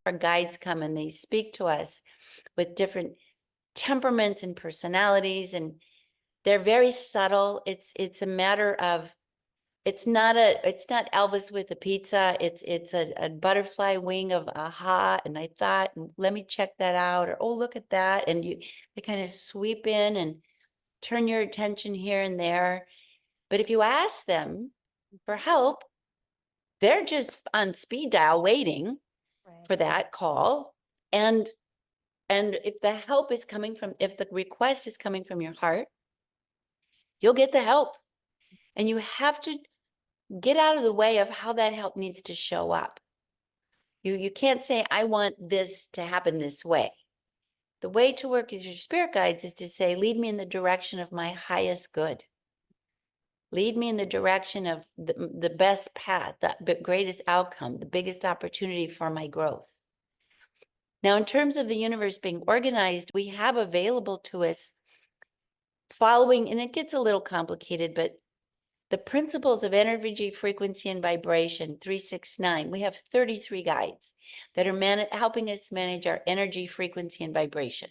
our guides come and they speak to us with different temperaments and personalities, and they're very subtle. It's a matter of it's not Elvis with a pizza. It's a butterfly wing of aha. And I thought, let me check that out, or oh, look at that. And they kind of sweep in and turn your attention here and there. But if you ask them for help, they're just on speed dial waiting Right. for that call. And if the help is coming from, if the request is coming from your heart, you'll get the help. And you have to get out of the way of how that help needs to show up. You can't say, I want this to happen this way. The way to work with your spirit guides is to say, lead me in the direction of my highest good. Lead me in the direction of the best path, the greatest outcome, the biggest opportunity for my growth. Now, in terms of the universe being organized, we have available to us following, and it gets a little complicated, but the principles of energy, frequency, and vibration, 369. We have 33 guides that are helping us manage our energy, frequency, and vibration.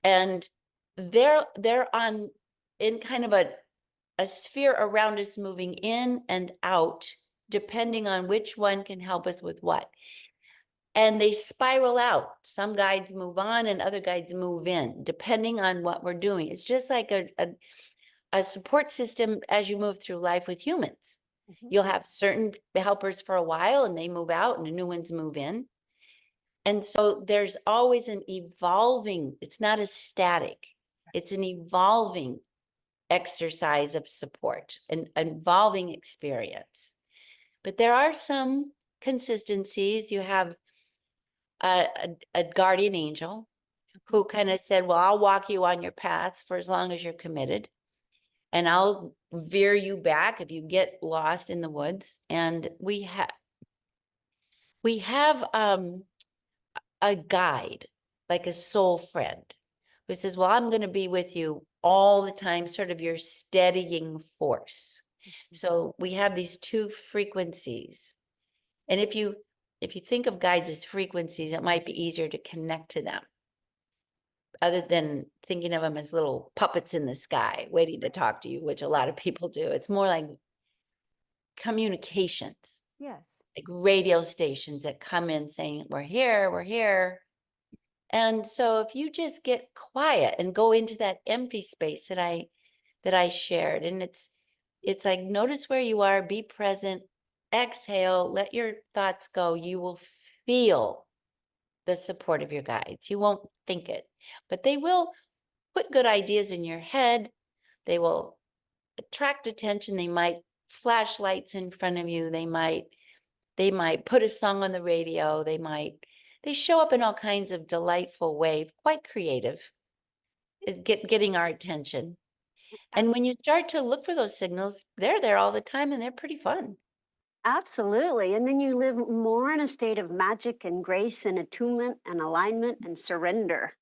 And they're on in kind of a sphere around us, moving in and out, depending on which one can help us with what. And they spiral out. Some guides move on and other guides move in, depending on what we're doing. It's just like a support system as you move through life with humans. Mhm. You'll have certain helpers for a while and they move out and the new ones move in. And so there's always an evolving, it's not a static, it's an evolving exercise of support, an evolving experience. But there are some consistencies. You have a guardian angel who kind of said, well, I'll walk you on your path for as long as you're committed. And I'll veer you back if you get lost in the woods. And we have a guide, like a soul friend, who says, well, I'm going to be with you all the time, sort of your steadying force. So we have these two frequencies. And if you think of guides as frequencies, it might be easier to connect to them, other than thinking of them as little puppets in the sky waiting to talk to you, which a lot of people do. It's more like communications, Yes. like radio stations that come in saying, we're here, we're here. And so if you just get quiet and go into that empty space that I shared, and it's like, notice where you are, be present, exhale, let your thoughts go, you will feel the support of your guides. You won't think it, but they will put good ideas in your head. They will attract attention. They might flash lights in front of you. They might put a song on the radio. They show up in all kinds of delightful ways, quite creative, is getting our attention. And when you start to look for those signals, they're there all the time and they're pretty fun. Absolutely. And then you live more in a state of magic and grace and attunement and alignment and surrender.